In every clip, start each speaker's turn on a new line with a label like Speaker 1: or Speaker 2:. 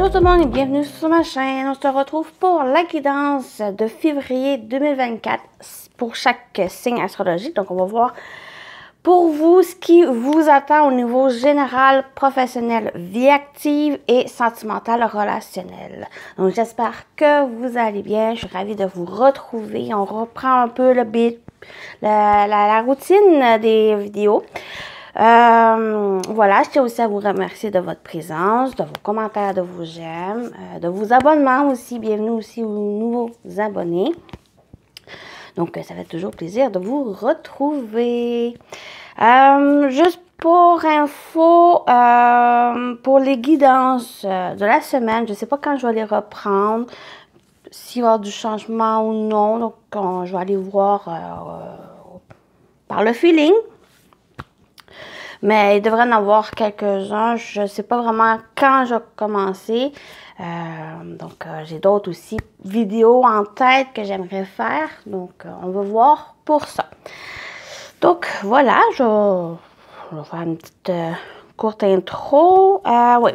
Speaker 1: Bonjour tout le monde et bienvenue sur ma chaîne. On se retrouve pour la guidance de février 2024 pour chaque signe astrologique. Donc on va voir pour vous ce qui vous attend au niveau général, professionnel, vie active et sentimentale relationnelle. Donc j'espère que vous allez bien. Je suis ravie de vous retrouver. On reprend un peu la routine des vidéos. Voilà, je tiens aussi à vous remercier de votre présence, de vos commentaires, de vos j'aime, de vos abonnements aussi. Bienvenue aussi aux nouveaux abonnés. Donc, ça fait toujours plaisir de vous retrouver. Juste pour info, pour les guidances de la semaine, je ne sais pas quand je vais les reprendre, s'il va y avoir du changement ou non. Donc, je vais aller voir par le feeling. Mais il devrait en avoir quelques-uns. Je ne sais pas vraiment quand je vais commencer. Donc, j'ai d'autres aussi vidéos en tête que j'aimerais faire. Donc, on va voir pour ça. Donc, voilà. Je vais faire une petite courte intro. Oui.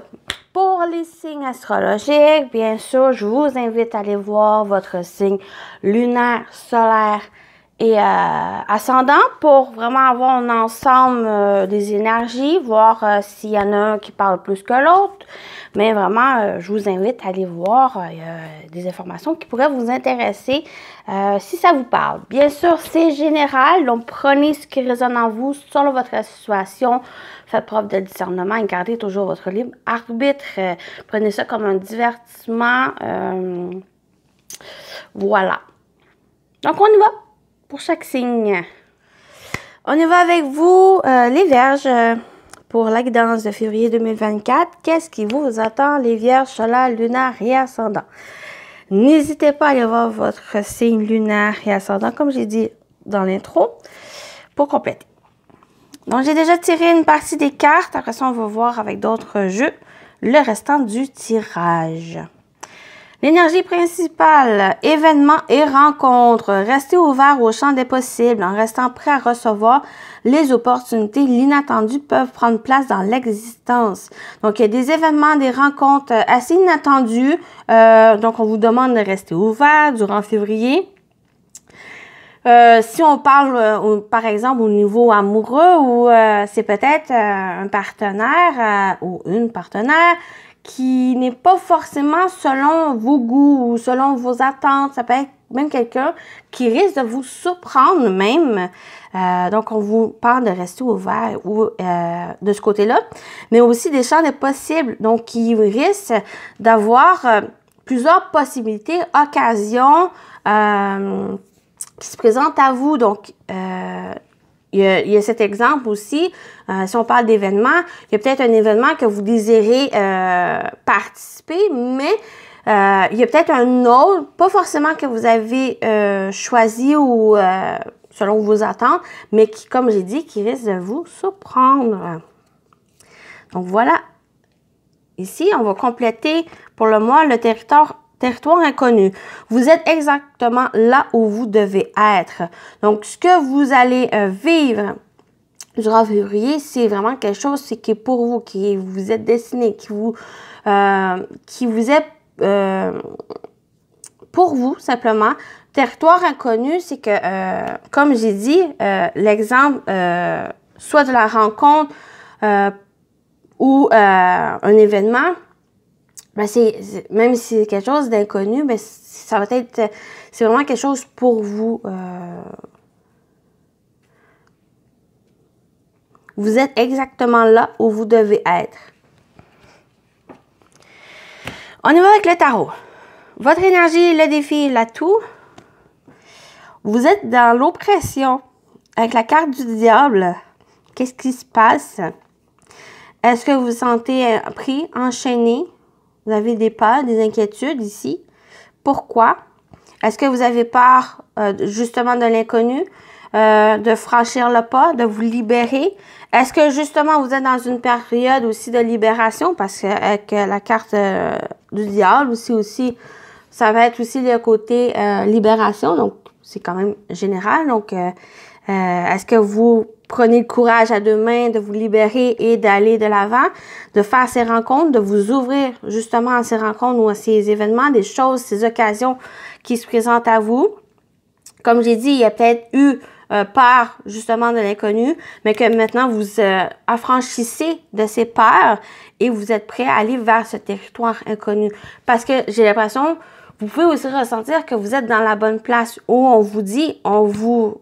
Speaker 1: Pour les signes astrologiques, bien sûr, je vous invite à aller voir votre signe lunaire, solaire et ascendant pour vraiment avoir un ensemble des énergies, voir s'il y en a un qui parle plus que l'autre. Mais vraiment, je vous invite à aller voir des informations qui pourraient vous intéresser si ça vous parle. Bien sûr, c'est général, donc prenez ce qui résonne en vous selon votre situation. Faites preuve de discernement et gardez toujours votre libre arbitre. Prenez ça comme un divertissement. Voilà. Donc, on y va. Pour chaque signe. On y va avec vous, les Vierges, pour la guidance de février 2024. Qu'est-ce qui vous attend, les Vierges, solaire, lunaire et ascendant? N'hésitez pas à aller voir votre signe lunaire et ascendant, comme j'ai dit dans l'intro, pour compléter. Donc, j'ai déjà tiré une partie des cartes. Après ça, on va voir avec d'autres jeux le restant du tirage. L'énergie principale, événements et rencontres. Restez ouvert au champ des possibles en restant prêt à recevoir les opportunités. L'inattendu peuvent prendre place dans l'existence. Donc, il y a des événements, des rencontres assez inattendues. Donc, on vous demande de rester ouvert durant février. Si on parle, par exemple, au niveau amoureux, ou c'est peut-être un partenaire ou une partenaire qui n'est pas forcément selon vos goûts ou selon vos attentes. Ça peut être même quelqu'un qui risque de vous surprendre même. Donc, on vous parle de rester ouvert ou de ce côté-là. Mais aussi des champs des possibles. Donc, qui risque d'avoir plusieurs possibilités, occasions qui se présentent à vous. Donc, il y a cet exemple aussi, si on parle d'événements, il y a peut-être un événement que vous désirez participer, mais il y a peut-être un autre, pas forcément que vous avez choisi ou selon vos attentes, mais qui, comme j'ai dit, qui risque de vous surprendre. Donc voilà, ici, on va compléter pour le mois le territoire inconnu. Vous êtes exactement là où vous devez être. Donc, ce que vous allez vivre durant février, c'est vraiment quelque chose qui est pour vous, qui vous est destiné, qui vous est pour vous, simplement. Territoire inconnu, c'est que, comme j'ai dit, l'exemple, soit de la rencontre ou un événement, ben même si c'est quelque chose d'inconnu, ben ça va être, c'est vraiment quelque chose pour vous. Vous êtes exactement là où vous devez être. On y va avec le tarot. Votre énergie, le défi, l'atout. Vous êtes dans l'oppression avec la carte du diable. Qu'est-ce qui se passe? Est-ce que vous vous sentez pris, enchaîné? Vous avez des peurs, des inquiétudes ici. Pourquoi? Est-ce que vous avez peur justement de l'inconnu, de franchir le pas, de vous libérer? Est-ce que justement vous êtes dans une période aussi de libération? Parce que avec la carte du diable aussi, ça va être aussi le côté libération. Donc, c'est quand même général. Donc, est-ce que vous prenez le courage à deux mains de vous libérer et d'aller de l'avant, de faire ces rencontres, de vous ouvrir justement à ces rencontres ou à ces événements, des choses, ces occasions qui se présentent à vous. Comme j'ai dit, il y a peut-être eu peur justement de l'inconnu, mais que maintenant vous affranchissez de ces peurs et vous êtes prêt à aller vers ce territoire inconnu. Parce que j'ai l'impression, vous pouvez aussi ressentir que vous êtes dans la bonne place où on vous dit, on vous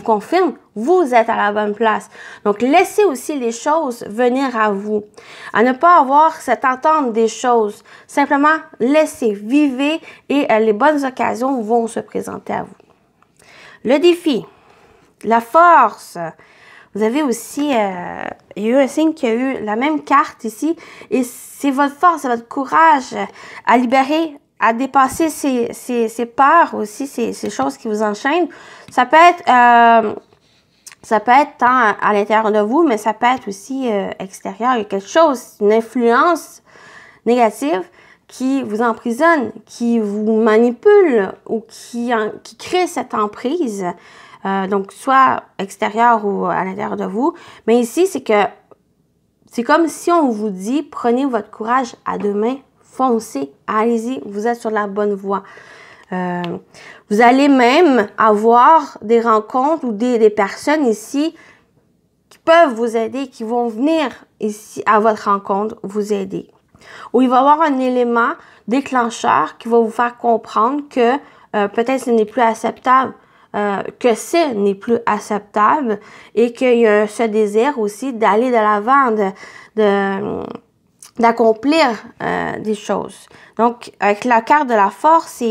Speaker 1: confirme, vous êtes à la bonne place. Donc, laissez aussi les choses venir à vous. À ne pas avoir cette entente des choses. Simplement, laissez, vivez et les bonnes occasions vont se présenter à vous. Le défi, la force. Vous avez aussi, il y a eu un signe qui a eu la même carte ici. Et c'est votre force, c'est votre courage à libérer, à dépasser ces peurs aussi, ces choses qui vous enchaînent. Ça peut être tant à l'intérieur de vous, mais ça peut être aussi extérieur. Il y a quelque chose, une influence négative qui vous emprisonne, qui vous manipule ou qui crée cette emprise. Donc, soit extérieur ou à l'intérieur de vous. Mais ici, c'est comme si on vous dit, prenez votre courage à deux mains, foncez, allez-y, vous êtes sur la bonne voie. Vous allez même avoir des rencontres ou des personnes ici qui peuvent vous aider, qui vont venir ici à votre rencontre vous aider. Ou il va y avoir un élément déclencheur qui va vous faire comprendre que peut-être ce n'est plus acceptable, que ce n'est plus acceptable et qu'il y a ce désir aussi d'aller de l'avant, d'accomplir des choses. Donc, avec la carte de la force,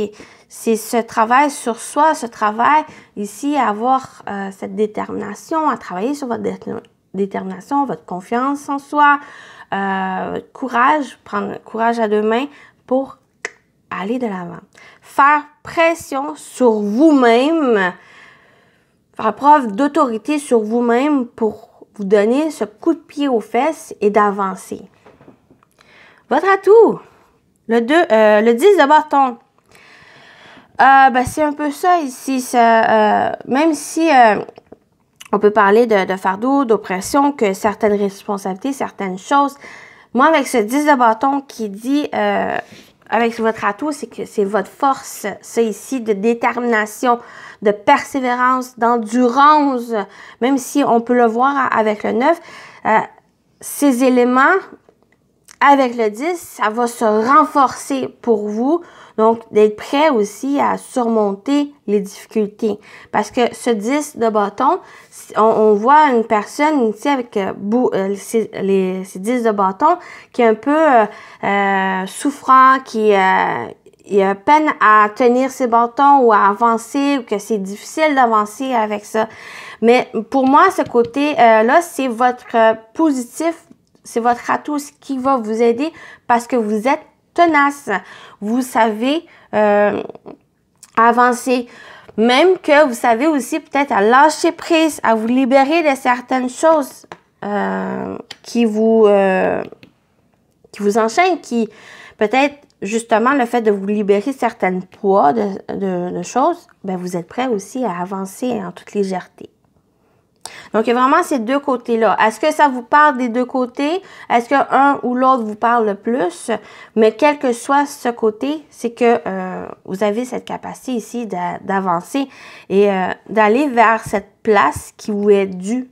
Speaker 1: c'est ce travail sur soi, ce travail ici à avoir cette détermination, à travailler sur votre détermination, votre confiance en soi, votre courage, prendre courage à deux mains pour aller de l'avant. Faire pression sur vous-même, faire preuve d'autorité sur vous-même pour vous donner ce coup de pied aux fesses et d'avancer. Votre atout, le 10 de bâton. C'est un peu ça ici. Même si on peut parler de fardeau, d'oppression, que certaines responsabilités, certaines choses. Moi, avec ce 10 de bâton qui dit, avec votre atout, c'est que c'est votre force, ça ici, de détermination, de persévérance, d'endurance, même si on peut le voir avec le 9. Ces éléments, avec le 10, ça va se renforcer pour vous. Donc, d'être prêt aussi à surmonter les difficultés. Parce que ce 10 de bâton, on voit une personne ici avec ces 10 de bâton qui est un peu souffrant, qui a peine à tenir ses bâtons ou à avancer, ou que c'est difficile d'avancer avec ça. Mais pour moi, ce côté-là, c'est votre positif, c'est votre atout qui va vous aider parce que vous êtes tenace. Vous savez avancer. Même que vous savez aussi peut-être à lâcher prise, à vous libérer de certaines choses qui vous enchaînent, qui peut-être justement le fait de vous libérer certains poids de choses, ben vous êtes prêt aussi à avancer en toute légèreté. Donc, il y a vraiment ces deux côtés-là. Est-ce que ça vous parle des deux côtés? Est-ce qu'un ou l'autre vous parle le plus? Mais quel que soit ce côté, c'est que vous avez cette capacité ici d'avancer et d'aller vers cette place qui vous est due.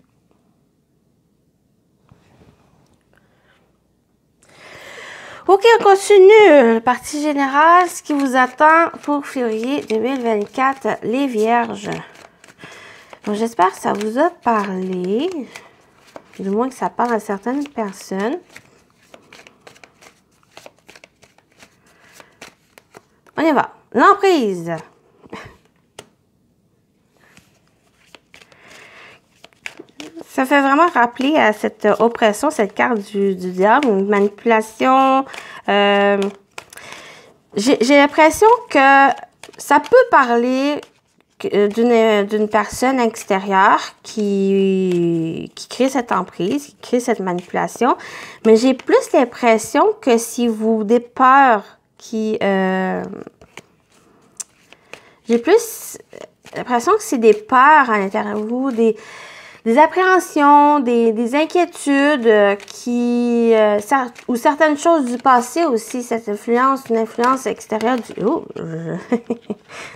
Speaker 1: OK, on continue. Partie générale, ce qui vous attend pour février 2024, les Vierges. Donc, j'espère que ça vous a parlé, du moins que ça parle à certaines personnes. On y va. L'emprise. Ça fait vraiment rappeler à cette oppression, cette carte du diable, une manipulation. J'ai l'impression que ça peut parler d'une personne extérieure qui crée cette emprise, qui crée cette manipulation. Mais j'ai plus l'impression que si vous des peurs qui... j'ai plus l'impression que c'est des peurs à l'intérieur de vous, des appréhensions, des inquiétudes ou certaines choses du passé aussi, cette influence, une influence extérieure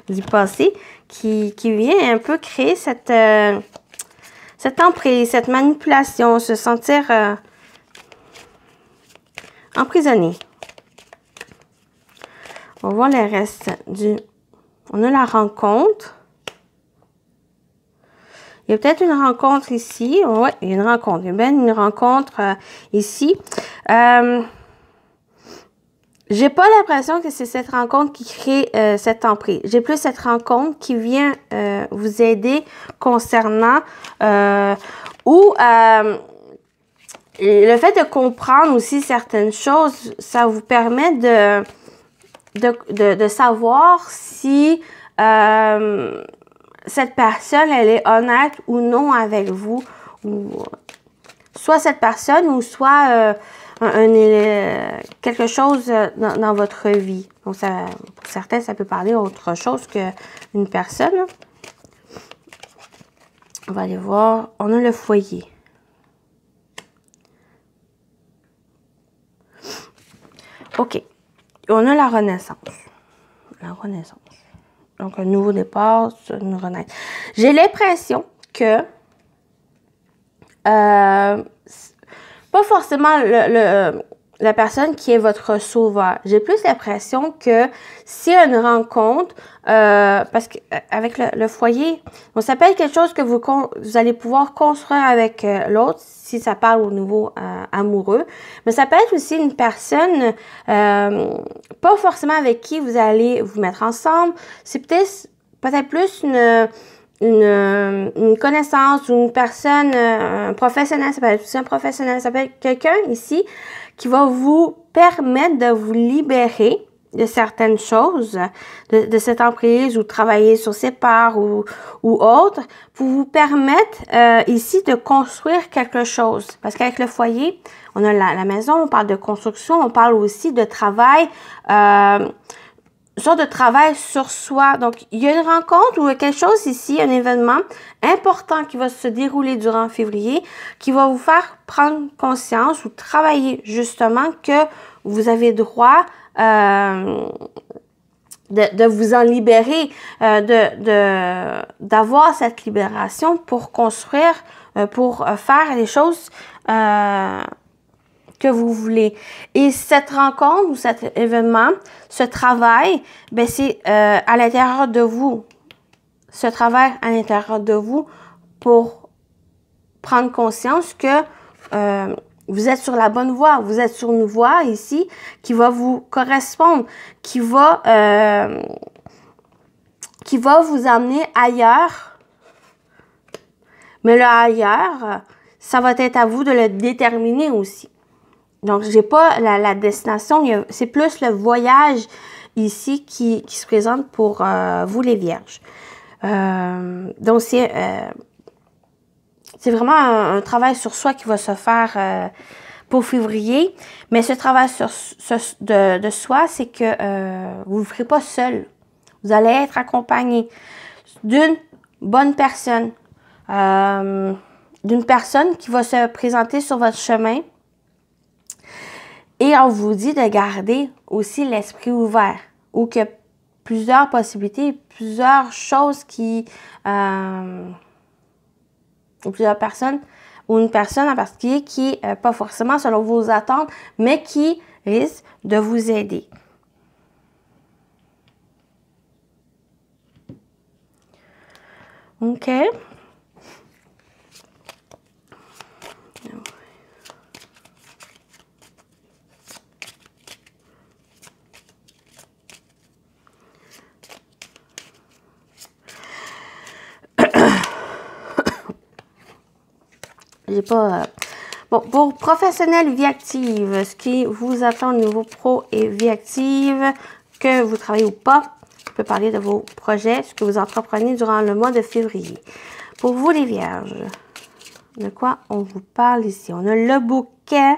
Speaker 1: du passé qui vient un peu créer cette emprise, cette manipulation, se sentir emprisonné. On va voir le reste on a la rencontre. Il y a peut-être une rencontre ici. Oui, il y a une rencontre. Il y a bien une rencontre ici. J'ai pas l'impression que c'est cette rencontre qui crée cette emprise. J'ai plus cette rencontre qui vient vous aider concernant le fait de comprendre aussi certaines choses, ça vous permet de savoir si cette personne, elle est honnête ou non avec vous, ou soit cette personne ou soit quelque chose dans votre vie. Donc, pour certains, ça peut parler autre chose qu'une personne. On va aller voir. On a le foyer. OK. On a la renaissance. La renaissance. Donc, un nouveau départ, une renaissance. J'ai l'impression que pas forcément la personne qui est votre sauveur. J'ai plus l'impression que s'il y a une rencontre, parce qu'avec le foyer, bon, ça peut être quelque chose que vous allez pouvoir construire avec l'autre, si ça parle au niveau amoureux. Mais ça peut être aussi une personne, pas forcément avec qui vous allez vous mettre ensemble. C'est peut-être plus une connaissance ou une personne professionnelle. Ça peut être aussi un professionnel. Ça peut être quelqu'un ici qui va vous permettre de vous libérer de certaines choses, de cette emprise ou travailler sur ses parts ou autre, pour vous permettre ici de construire quelque chose. Parce qu'avec le foyer, on a la maison, on parle de construction, on parle aussi de travail, une sorte de travail sur soi. Donc, il y a une rencontre ou quelque chose ici, un événement important qui va se dérouler durant février, qui va vous faire prendre conscience ou travailler justement que vous avez droit de vous en libérer, d'avoir cette libération pour construire, pour faire les choses que vous voulez. Et cette rencontre ou cet événement, ce travail, ben c'est à l'intérieur de vous. Ce travail à l'intérieur de vous pour prendre conscience que vous êtes sur la bonne voie. Vous êtes sur une voie ici qui va vous correspondre, qui va vous amener ailleurs. Mais le ailleurs, ça va être à vous de le déterminer aussi. Donc, j'ai pas la destination, c'est plus le voyage ici qui se présente pour vous les vierges. Donc, c'est vraiment un travail sur soi qui va se faire pour février. Mais ce travail de soi, c'est que vous ne le ferez pas seul. Vous allez être accompagné d'une bonne personne. D'une personne qui va se présenter sur votre chemin. Et on vous dit de garder aussi l'esprit ouvert. Ou que plusieurs possibilités, plusieurs choses ou plusieurs personnes, ou une personne en particulier qui n'est pas forcément selon vos attentes, mais qui risque de vous aider. OK. J'ai pas... Bon, pour professionnel vie active, ce qui vous attend au niveau pro et vie active, que vous travaillez ou pas, je peux parler de vos projets, ce que vous entreprenez durant le mois de février. Pour vous les vierges, de quoi on vous parle ici? On a le bouquet.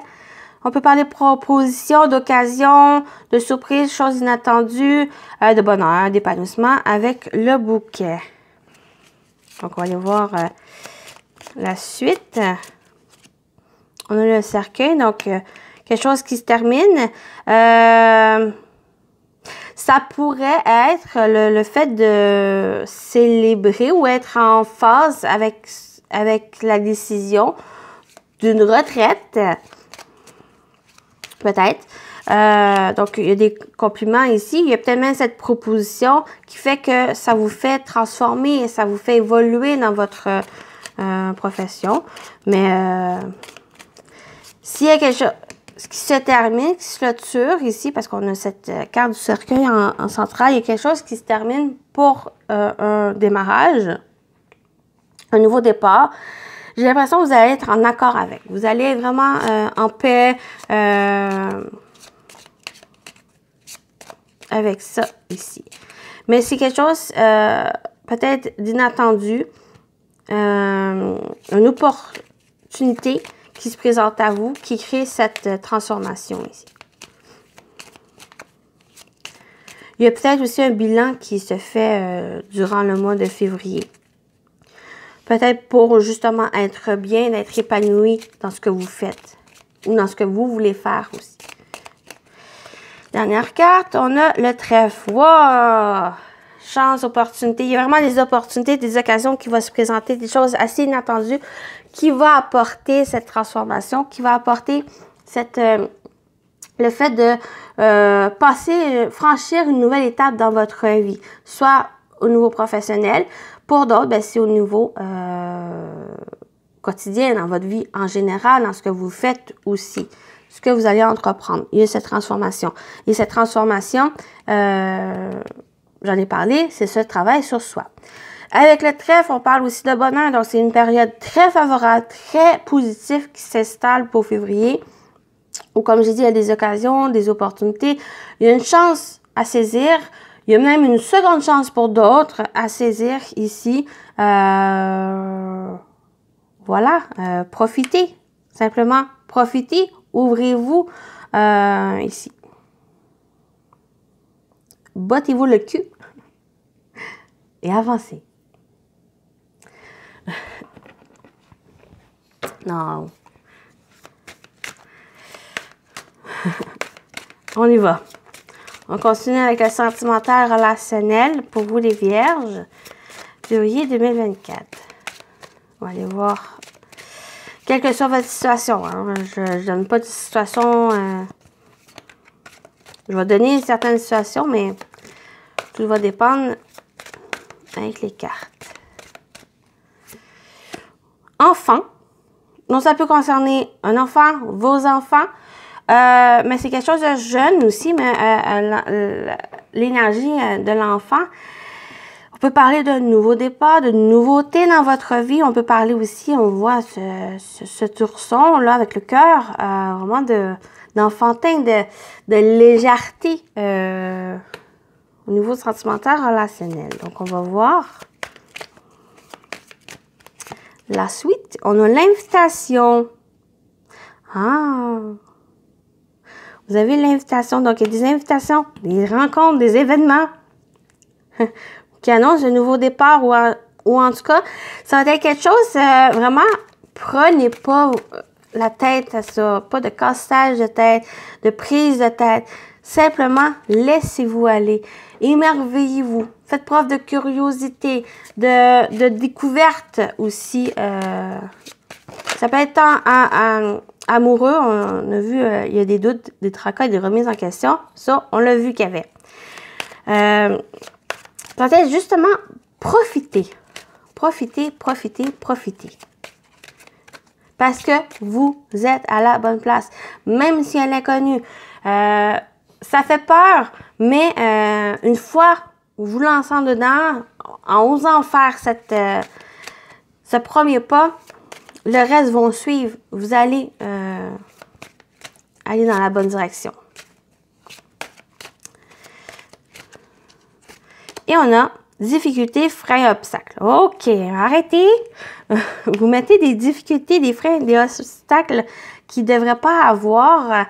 Speaker 1: On peut parler de propositions, d'occasions, de surprises, choses inattendues, de bonheur, d'épanouissement avec le bouquet. Donc, on va aller voir la suite, on a le cercueil, donc quelque chose qui se termine. Ça pourrait être le fait de célébrer ou être en phase avec la décision d'une retraite, peut-être. Donc, il y a des compliments ici. Il y a peut-être même cette proposition qui fait que ça vous fait transformer, ça vous fait évoluer dans votre profession. Mais s'il y a quelque chose qui se termine, qui se clôture ici, parce qu'on a cette carte du cercueil en centrale, il y a quelque chose qui se termine pour un démarrage, un nouveau départ. J'ai l'impression que vous allez être en accord avec. Vous allez être vraiment en paix avec ça ici. Mais c'est quelque chose peut-être d'inattendu, une opportunité qui se présente à vous, qui crée cette transformation ici. Il y a peut-être aussi un bilan qui se fait durant le mois de février. Peut-être pour justement être bien, d'être épanoui dans ce que vous faites ou dans ce que vous voulez faire aussi. Dernière carte, on a le trèfle. Wow! Chance, opportunité. Il y a vraiment des opportunités, des occasions qui vont se présenter, des choses assez inattendues qui vont apporter cette transformation, qui va apporter le fait de franchir une nouvelle étape dans votre vie, soit au niveau professionnel. Pour d'autres, ben, c'est au niveau quotidien, dans votre vie en général, dans ce que vous faites aussi, ce que vous allez entreprendre. Il y a cette transformation. Et cette transformation, j'en ai parlé, c'est ce travail sur soi. Avec le trèfle, on parle aussi de bonheur. Donc, c'est une période très favorable, très positive qui s'installe pour février. Ou comme j'ai dit, il y a des occasions, des opportunités. Il y a une chance à saisir. Il y a même une seconde chance pour d'autres à saisir ici. Voilà, profitez. Simplement, profitez. Ouvrez-vous ici. Bottez-vous le cul et avancez. Non. On y va. On continue avec le sentimental relationnel pour vous les vierges. Février 2024. On va aller voir. Quelle que soit votre situation. Hein, je ne donne pas de situation. Je vais donner une certaine situation, mais tout va dépendre avec les cartes. Enfant. Donc, ça peut concerner un enfant, vos enfants. Mais c'est quelque chose de jeune aussi, mais l'énergie de l'enfant. On peut parler d'un nouveau départ, de nouveauté dans votre vie. On peut parler aussi, on voit cet ourson là avec le cœur, vraiment d'enfantin, de légèreté au niveau sentimental relationnel. Donc, on va voir la suite. On a l'invitation. Ah! Vous avez l'invitation. Donc, il y a des invitations, des rencontres, des événements qui annoncent un nouveau départ ou en tout cas, ça va être quelque chose, vraiment, prenez pas la tête à ça. Pas de cassage de tête, de prise de tête. Simplement, laissez-vous aller. Émerveillez-vous. Faites preuve de curiosité, de découverte aussi. Ça peut être tant amoureux, on a vu, il y a des doutes, des tracas, des remises en question. Ça, on l'a vu qu'il y avait. Peut-être justement, profitez. Profitez, profitez, profitez. Parce que vous êtes à la bonne place. Même si elle est l'inconnu. Ça fait peur, mais une fois vous lançant dedans, en osant faire ce premier pas, le reste vont suivre. Vous allez aller dans la bonne direction. Et on a difficultés, freins, obstacles. OK, arrêtez. Vous mettez des difficultés, des freins, des obstacles qui ne devraient pas avoir.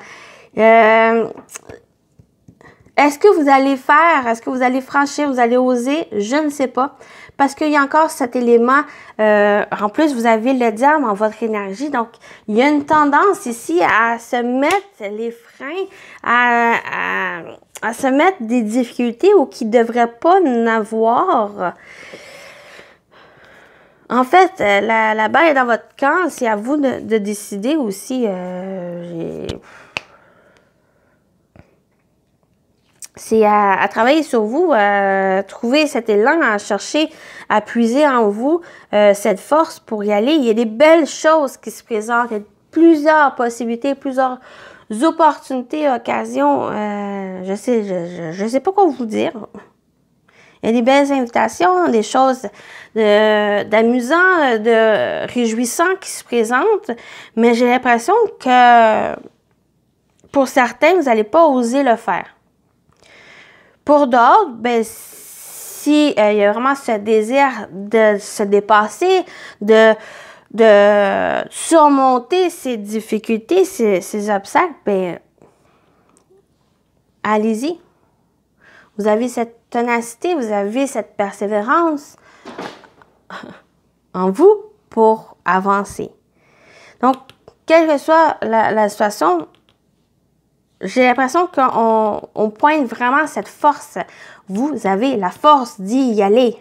Speaker 1: Est-ce que vous allez faire, est-ce que vous allez franchir, vous allez oser? Je ne sais pas. Parce qu'il y a encore cet élément, en plus, vous avez le diable en votre énergie. Donc, il y a une tendance ici à se mettre les freins, à se mettre des difficultés ou qui ne devraient pas n'avoir. En fait, la balle est dans votre camp. C'est à vous de décider aussi. C'est à travailler sur vous, à trouver cet élan, à chercher, à puiser en vous cette force pour y aller. Il y a des belles choses qui se présentent. Il y a plusieurs possibilités, plusieurs opportunités, occasions. Je sais pas quoi vous dire. Il y a des belles invitations, des choses d'amusant, de réjouissant qui se présentent, mais j'ai l'impression que pour certains, vous n'allez pas oser le faire. Pour d'autres, ben, si il y a vraiment ce désir de se dépasser, de surmonter ces difficultés, ces obstacles, ben, allez-y. Vous avez cette ténacité, vous avez cette persévérance en vous pour avancer. Donc, quelle que soit la situation, j'ai l'impression qu'on pointe vraiment cette force. Vous avez la force d'y aller.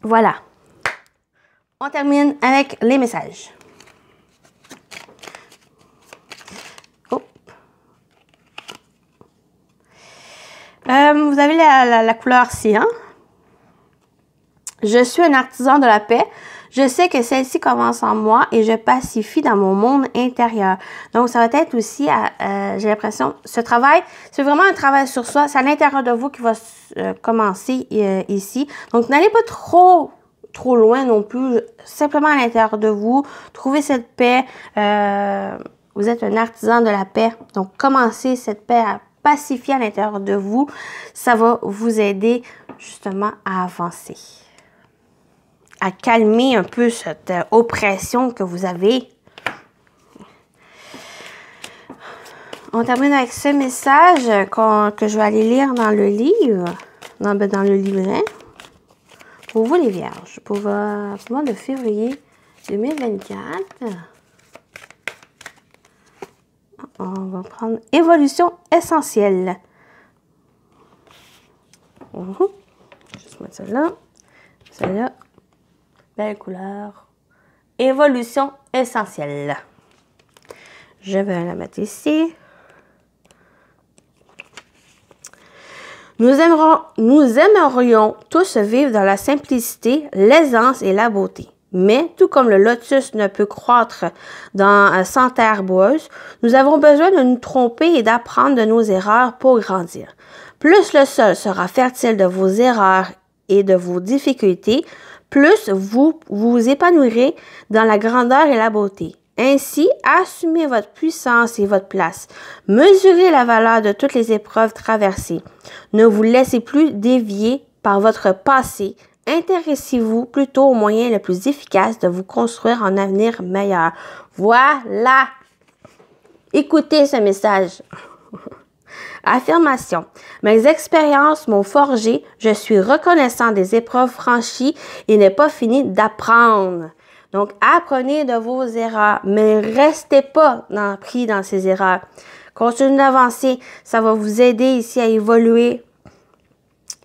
Speaker 1: Voilà. On termine avec les messages. Vous avez la couleur cyan. Je suis un artisan de la paix. Je sais que celle-ci commence en moi et je pacifie dans mon monde intérieur. Donc, ça va être aussi, j'ai l'impression, ce travail, c'est vraiment un travail sur soi. C'est à l'intérieur de vous qui va commencer ici. Donc, n'allez pas trop loin non plus. Simplement à l'intérieur de vous. Trouvez cette paix. Vous êtes un artisan de la paix. Donc, commencez cette paix à pacifier à l'intérieur de vous. Ça va vous aider justement à avancer. À calmer un peu cette oppression que vous avez. On termine avec ce message que je vais aller lire dans le livre, dans le livret. Pour vous les vierges, pour le mois de février 2024. On va prendre évolution essentielle. Juste mettre celle-là. Celle-là. Belle couleur. Évolution essentielle. Je vais la mettre ici. Nous aimerions tous vivre dans la simplicité, l'aisance et la beauté. Mais, tout comme le lotus ne peut croître sans terre boueuse, nous avons besoin de nous tromper et d'apprendre de nos erreurs pour grandir. Plus le sol sera fertile de vos erreurs et de vos difficultés, plus vous vous épanouirez dans la grandeur et la beauté. Ainsi, assumez votre puissance et votre place. Mesurez la valeur de toutes les épreuves traversées. Ne vous laissez plus dévier par votre passé. Intéressez-vous plutôt au moyen le plus efficace de vous construire un avenir meilleur. Voilà! Écoutez ce message. Affirmation. Mes expériences m'ont forgé. Je suis reconnaissant des épreuves franchies et n'ai pas fini d'apprendre. Donc, apprenez de vos erreurs, mais ne restez pas pris dans ces erreurs. Continuez d'avancer. Ça va vous aider ici à évoluer.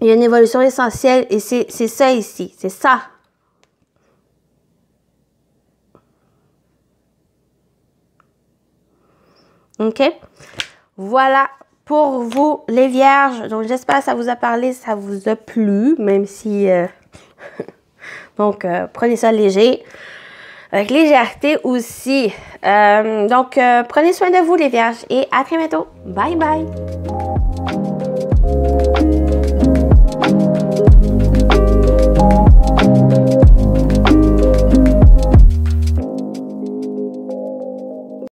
Speaker 1: Il y a une évolution essentielle et c'est ça ici. C'est ça. OK? Voilà pour vous, les vierges. Donc, j'espère que ça vous a parlé, ça vous a plu, même si... Donc, prenez ça léger. Avec légèreté aussi. Donc, prenez soin de vous, les vierges. Et à très bientôt. Bye, bye.